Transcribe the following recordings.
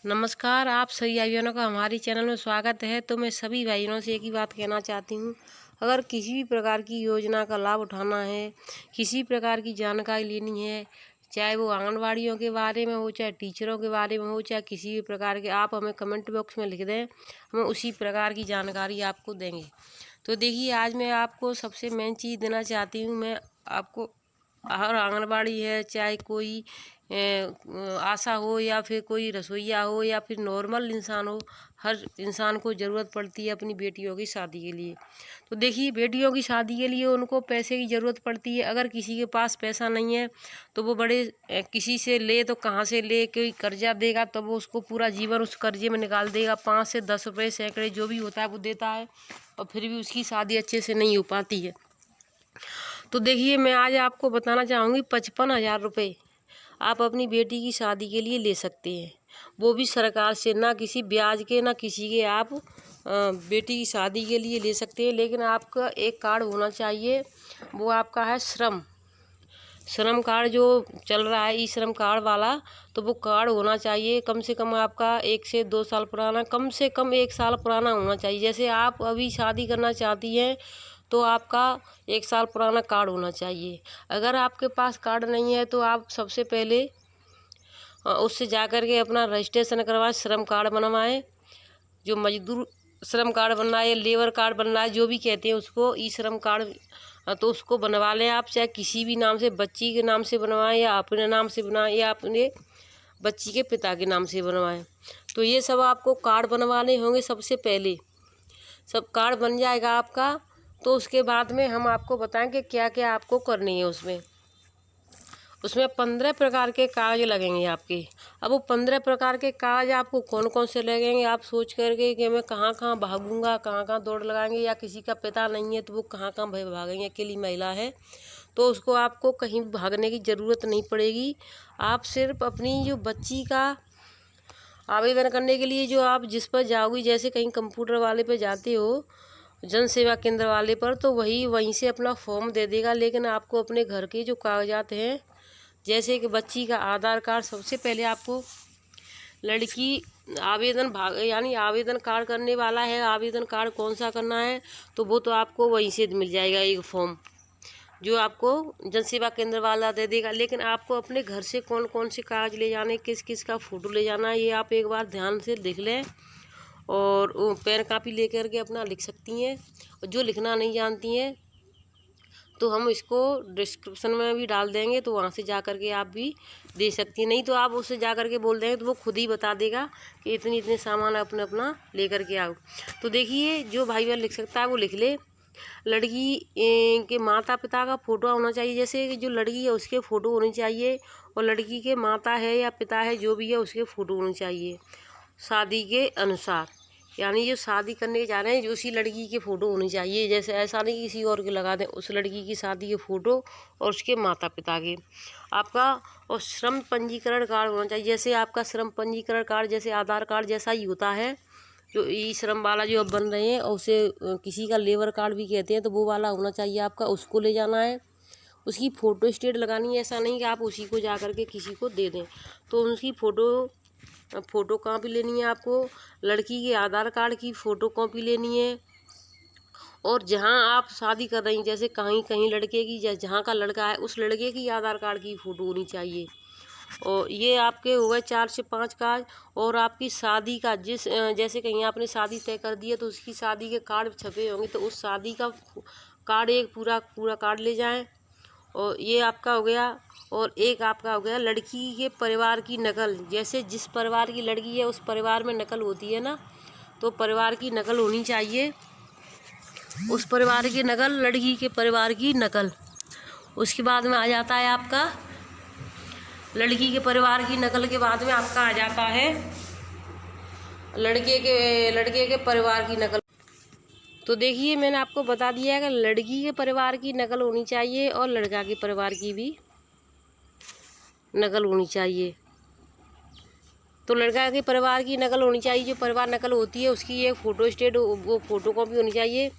नमस्कार, आप सभी भाई बहनों का हमारे चैनल में स्वागत है। तो मैं सभी भाई बहनों से एक ही बात कहना चाहती हूँ, अगर किसी भी प्रकार की योजना का लाभ उठाना है, किसी प्रकार की जानकारी लेनी है, चाहे वो आंगनवाड़ियों के बारे में हो, चाहे टीचरों के बारे में हो, चाहे किसी भी प्रकार के, आप हमें कमेंट बॉक्स में लिख दें, हम उसी प्रकार की जानकारी आपको देंगे। तो देखिए, आज मैं आपको सबसे मेन चीज़ देना चाहती हूँ। मैं आपको हर आंगनबाड़ी है, चाहे कोई आशा हो या फिर कोई रसोइया हो या फिर नॉर्मल इंसान हो, हर इंसान को ज़रूरत पड़ती है अपनी बेटियों की शादी के लिए। तो देखिए, बेटियों की शादी के लिए उनको पैसे की ज़रूरत पड़ती है। अगर किसी के पास पैसा नहीं है तो वो बड़े किसी से ले, तो कहाँ से ले, कोई कर्जा देगा तो वो उसको पूरा जीवन उस कर्जे में निकाल देगा। 5 से 10 रुपये सैकड़े जो भी होता है वो देता है, और फिर भी उसकी शादी अच्छे से नहीं हो पाती है। तो देखिए, मैं आज आपको बताना चाहूँगी 55,000 रुपये आप अपनी बेटी की शादी के लिए ले सकते हैं, वो भी सरकार से, ना किसी ब्याज के ना किसी के। आप बेटी की शादी के लिए ले सकते हैं, लेकिन आपका एक कार्ड होना चाहिए, वो आपका है श्रम कार्ड जो चल रहा है, ई श्रम कार्ड वाला। तो वो कार्ड होना चाहिए कम से कम आपका 1 से 2 साल पुराना, कम से कम 1 साल पुराना होना चाहिए। जैसे आप अभी शादी करना चाहती हैं तो आपका 1 साल पुराना कार्ड होना चाहिए। अगर आपके पास कार्ड नहीं है तो आप सबसे पहले उससे जा कर के अपना रजिस्ट्रेशन करवाएं, श्रम कार्ड बनवाएं। जो मजदूर श्रम कार्ड बनना है, लेबर कार्ड बनना है, जो भी कहते हैं उसको, ई श्रम कार्ड, तो उसको बनवा लें आप। चाहे किसी भी नाम से, बच्ची के नाम से बनवाएं या अपने नाम से बनवाएं या अपने बच्ची के पिता के नाम से बनवाएं। तो ये सब आपको कार्ड बनवाने होंगे सबसे पहले। सब कार्ड बन जाएगा आपका, तो उसके बाद में हम आपको बताएंगे क्या क्या आपको करनी है। उसमें 15 प्रकार के कागज लगेंगे आपके। अब वो 15 प्रकार के कागज आपको कौन कौन से लगेंगे, आप सोच करके कि मैं कहाँ कहाँ भागूंगा, कहाँ कहाँ दौड़ लगाएंगे, या किसी का पिता नहीं है तो वो कहाँ कहाँ भागेंगे, अकेली महिला है तो उसको आपको कहीं भागने की ज़रूरत नहीं पड़ेगी। आप सिर्फ अपनी जो बच्ची का आवेदन करने के लिए जो आप जिस पर जाओगी, जैसे कहीं कंप्यूटर वाले पे जाते हो, जन सेवा केंद्र वाले पर, तो वहीं से अपना फॉर्म दे देगा। लेकिन आपको अपने घर के जो कागजात हैं, जैसे कि बच्ची का आधार कार्ड, सबसे पहले आपको लड़की आवेदन कार्ड करने वाला है, आवेदन कार्ड कौन सा करना है तो वो तो आपको वहीं से मिल जाएगा, एक फॉर्म जो आपको जन सेवा केंद्र वाला दे देगा। लेकिन आपको अपने घर से कौन कौन से कागज ले जाने, किस किस का फ़ोटो ले जाना है, ये आप एक बार ध्यान से लिख लें, और पेन कापी लेकर के अपना लिख सकती हैं। और जो लिखना नहीं जानती हैं तो हम इसको डिस्क्रिप्शन में भी डाल देंगे, तो वहाँ से जा कर के आप भी दे सकती हैं। नहीं तो आप उससे जा कर के बोल देंगे तो वो खुद ही बता देगा कि इतने इतने सामान अपना अपना ले कर के आओ। तो देखिए, जो भाई बहन लिख सकता है वो लिख ले। लड़की के माता पिता का फ़ोटो होना चाहिए, जैसे कि जो लड़की है उसके फ़ोटो होनी चाहिए, और लड़की के माता है या पिता है जो भी है उसके फ़ोटो होने चाहिए शादी के अनुसार। यानी जो शादी करने जा रहे हैं जो उसी लड़की के फ़ोटो होनी चाहिए, जैसे ऐसा नहीं किसी और के लगा दें, उस लड़की की शादी के फ़ोटो और उसके माता पिता के आपका। और श्रम पंजीकरण कार्ड होना चाहिए, जैसे आपका श्रम पंजीकरण कार्ड जैसे आधार कार्ड जैसा ही होता है, जो ई श्रम वाला जो अब बन रहे हैं, और उसे किसी का लेबर कार्ड भी कहते हैं, तो वो वाला होना चाहिए आपका, उसको ले जाना है। उसकी फ़ोटो स्टेट लगानी है, ऐसा नहीं कि आप उसी को जा कर के किसी को दे दें। तो उसकी फ़ोटो कॉपी लेनी है आपको, लड़की के आधार कार्ड की फ़ोटो कॉपी लेनी है। और जहाँ आप शादी कर रही हैं, जैसे कहीं कहीं लड़के की, जहाँ का लड़का है उस लड़के की आधार कार्ड की फ़ोटो होनी चाहिए। और ये आपके हो गए 4 से 5 काज। और आपकी शादी का जैसे कहीं आपने शादी तय कर दी है तो उसकी शादी के कार्ड छपे होंगे, तो उस शादी का कार्ड एक पूरा पूरा कार्ड ले जाएं। और ये आपका हो गया। और एक आपका हो गया लड़की के परिवार की नकल, जैसे जिस परिवार की लड़की है उस परिवार में नकल होती है ना, तो परिवार की नकल होनी चाहिए, उस परिवार की नकल, लड़की के परिवार की नकल। उसके बाद में आ जाता है आपका लड़की के परिवार की नकल के बाद में आपका आ जाता है लड़के के परिवार की नकल। तो देखिए, मैंने आपको बता दिया है कि लड़की के परिवार की नकल होनी चाहिए और लड़का के परिवार की भी नकल होनी चाहिए। तो लड़का के परिवार की नकल होनी चाहिए, जो परिवार नकल होती है उसकी एक फ़ोटो स्टेट, वो फ़ोटो कॉपी होनी चाहिए।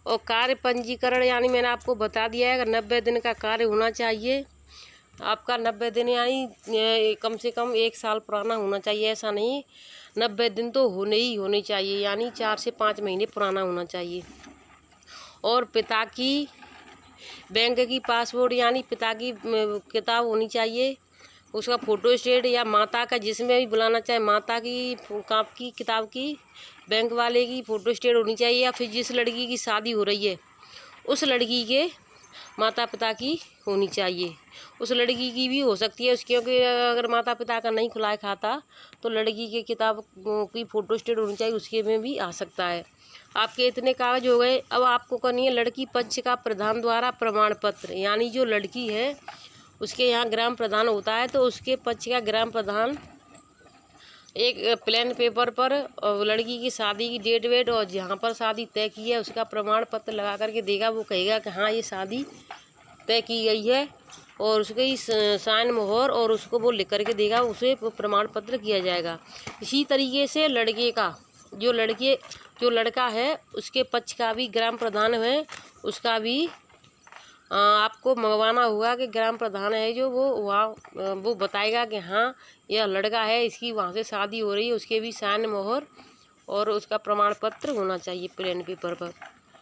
और कार्य पंजीकरण, यानी मैंने आपको बता दिया है कि 90 दिन का कार्य होना चाहिए। आपका 90 दिन यानी कम से कम 1 साल पुराना होना चाहिए। ऐसा नहीं, 90 दिन तो होने चाहिए, यानी 4 से 5 महीने पुराना होना चाहिए। और पिता की बैंक की पासपोर्ट यानी पिता की किताब होनी चाहिए, उसका फ़ोटो स्टेट, या माता का, जिसमें भी बुलाना चाहे माता की किताब की बैंक वाले की फ़ोटो स्टेट होनी चाहिए। या फिर जिस लड़की की शादी हो रही है उस लड़की के माता पिता की होनी चाहिए। उस लड़की की भी हो सकती है उसकी, क्योंकि अगर माता पिता का नहीं खुला है खाता तो लड़की के किताब की फ़ोटो स्टेट होनी चाहिए, उसके में भी आ सकता है। आपके इतने कागज हो गए। अब आपको करनी है लड़की पक्ष का प्रधान द्वारा प्रमाण पत्र, यानी जो लड़की है उसके यहाँ ग्राम प्रधान होता है, तो उसके पक्ष का ग्राम प्रधान एक प्लेन पेपर पर लड़की की शादी की डेट वेट और जहाँ पर शादी तय की है उसका प्रमाण पत्र लगा करके देगा। वो कहेगा कि हाँ ये शादी तय की गई है, और उसकी साइन मोहर और उसको वो लिख करके देगा, उसे प्रमाण पत्र किया जाएगा। इसी तरीके से लड़के का जो लड़का है उसके पक्ष का भी ग्राम प्रधान है, उसका भी आपको मंगवाना होगा कि ग्राम प्रधान है जो वो बताएगा कि हाँ यह लड़का है, इसकी वहाँ से शादी हो रही है, उसके भी साइन मोहर और उसका प्रमाण पत्र होना चाहिए प्लेन पेपर पर।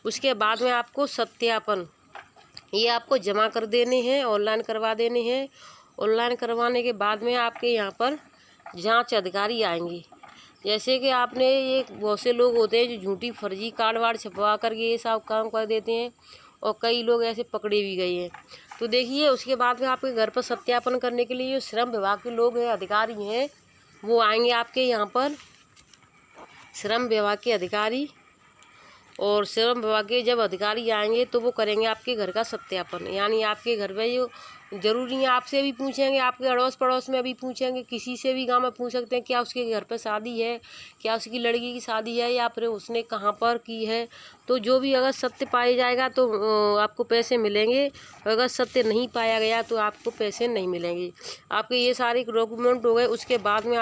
उसके बाद में आपको सत्यापन, ये आपको जमा कर देने हैं, ऑनलाइन करवा देने हैं। ऑनलाइन करवाने के बाद में आपके यहाँ पर जांच अधिकारी आएंगे। जैसे कि आपने ये बहुत से लोग होते हैं जो झूठी फर्जी कार्ड वार्ड छपवा करके ये सब काम कर देते हैं, और कई लोग ऐसे पकड़े भी गए हैं। तो देखिए उसके बाद में आपके घर पर सत्यापन करने के लिए जो श्रम विभाग के लोग हैं, अधिकारी हैं, वो आएंगे आपके यहाँ पर। श्रम विभाग के अधिकारी और श्रम विभाग के जब अधिकारी आएंगे तो वो करेंगे आपके घर का सत्यापन, यानी आपके घर में जो जरूरी है आपसे भी पूछेंगे, आपके अड़ोस पड़ोस में भी पूछेंगे, किसी से भी गांव में पूछ सकते हैं क्या उसके घर पर शादी है, क्या उसकी लड़की की शादी है, या फिर उसने कहाँ पर की है। तो जो भी अगर सत्य पाया जाएगा तो आपको पैसे मिलेंगे, अगर सत्य नहीं पाया गया तो आपको पैसे नहीं मिलेंगे। आपके ये सारे डॉक्यूमेंट हो गए। उसके बाद में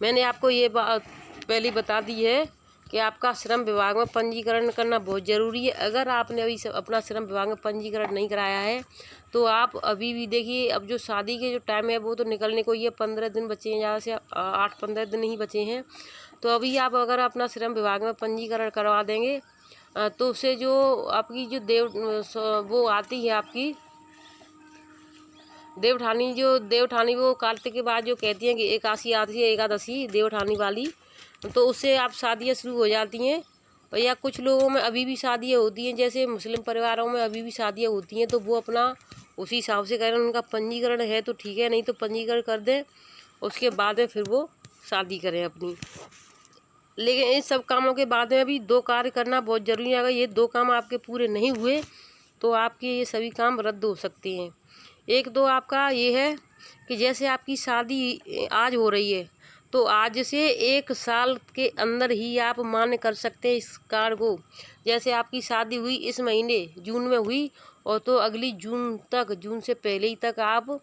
मैंने आपको ये बात पहले बता दी है कि आपका श्रम विभाग में पंजीकरण करना बहुत ज़रूरी है। अगर आपने अभी अपना श्रम विभाग में पंजीकरण नहीं कराया है तो आप अभी भी देखिए, अब जो शादी के जो टाइम है वो तो निकलने को ही है, 15 दिन बचे हैं, ज़्यादा से 8-15 दिन ही बचे हैं। तो अभी आप अगर अपना श्रम विभाग में पंजीकरण करवा देंगे तो उससे जो आपकी जो वो आती है आपकी देवठानी वो कार्तिक के बाद जो कहती हैं कि एकादशी आती है, एकादशी देवठानी वाली, तो उससे आप शादियाँ शुरू हो जाती हैं। और या कुछ लोगों में अभी भी शादियाँ होती हैं, जैसे मुस्लिम परिवारों में अभी भी शादियाँ होती हैं, तो वो अपना उसी हिसाब से करें। उनका पंजीकरण है तो ठीक है, नहीं तो पंजीकरण कर दें, उसके बाद में फिर वो शादी करें अपनी। लेकिन इन सब कामों के बाद में भी 2 कार्य करना बहुत ज़रूरी है। अगर ये 2 काम आपके पूरे नहीं हुए तो आपके ये सभी काम रद्द हो सकते हैं। एक तो आपका ये है कि जैसे आपकी शादी आज हो रही है तो आज से 1 साल के अंदर ही आप मान्य कर सकते हैं इस कार्ड को। जैसे आपकी शादी हुई इस महीने जून में हुई, और तो अगली जून से पहले ही तक आप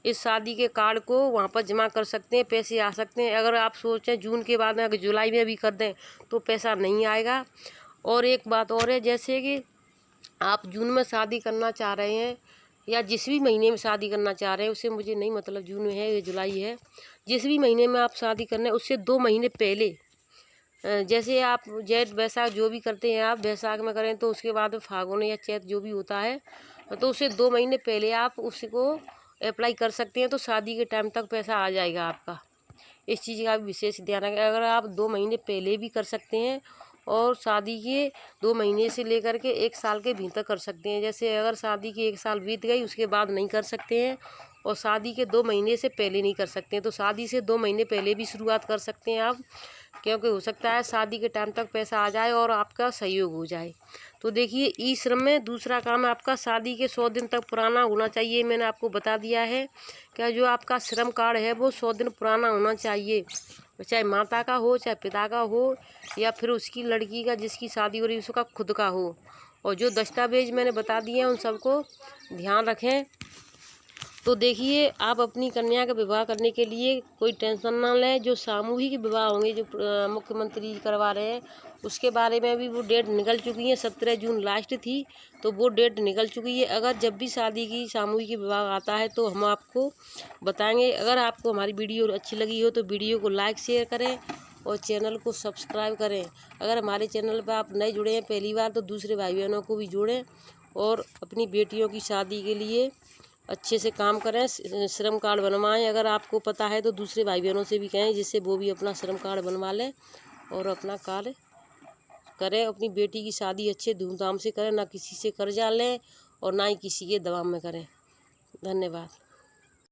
इस शादी के कार्ड को वहाँ पर जमा कर सकते हैं, पैसे आ सकते हैं। अगर आप सोचें जून के बाद में अगर जुलाई में भी कर दें तो पैसा नहीं आएगा। और एक बात और है, जैसे कि आप जून में शादी करना चाह रहे हैं या जिस भी महीने में शादी करना चाह रहे हैं, उससे मुझे नहीं मतलब जून में है या जुलाई है, जिस भी महीने में आप शादी करना है उससे 2 महीने पहले, जैसे आप जेठ बैसाख जो भी करते हैं आप बैसाख में करें तो उसके बाद फागुन या चैत जो भी होता है, तो उससे 2 महीने पहले आप उसको अप्लाई कर सकते हैं, तो शादी के टाइम तक पैसा आ जाएगा आपका। इस चीज़ का भी विशेष ध्यान रखें। अगर आप 2 महीने पहले भी कर सकते हैं और शादी के 2 महीने से लेकर के 1 साल के भीतर कर सकते हैं। जैसे अगर शादी की 1 साल बीत गई उसके बाद नहीं कर सकते हैं, और शादी के 2 महीने से पहले नहीं कर सकते हैं, तो शादी से 2 महीने पहले भी शुरुआत कर सकते हैं आप, क्योंकि हो सकता है शादी के टाइम तक पैसा आ जाए और आपका सहयोग हो जाए। तो देखिए ई श्रम में दूसरा काम आपका शादी के 100 दिन तक पुराना होना चाहिए। मैंने आपको बता दिया है क्या जो आपका श्रम कार्ड है वो 100 दिन पुराना होना चाहिए, चाहे माता का हो चाहे पिता का हो या फिर उसकी लड़की का जिसकी शादी हो रही है उसका खुद का हो। और जो दस्तावेज मैंने बता दिए हैं उन सबको ध्यान रखें। तो देखिए, आप अपनी कन्या का विवाह करने के लिए कोई टेंशन ना लें। जो सामूहिक विवाह होंगे, जो मुख्यमंत्री करवा रहे हैं, उसके बारे में भी वो डेट निकल चुकी है। 17 जून लास्ट थी, तो वो डेट निकल चुकी है। अगर जब भी शादी की सामूहिक विवाह आता है तो हम आपको बताएंगे। अगर आपको हमारी वीडियो अच्छी लगी हो तो वीडियो को लाइक शेयर करें और चैनल को सब्सक्राइब करें। अगर हमारे चैनल पर आप नए जुड़े हैं पहली बार, तो दूसरे भाई बहनों को भी जोड़ें और अपनी बेटियों की शादी के लिए अच्छे से काम करें, श्रम कार्ड बनवाएं। अगर आपको पता है तो दूसरे भाई बहनों से भी कहें, जिससे वो भी अपना श्रम कार्ड बनवा लें और अपना कार्य करें। अपनी बेटी की शादी अच्छे धूमधाम से करें, ना किसी से कर्जा लें और ना ही किसी के दबाव में करें। धन्यवाद।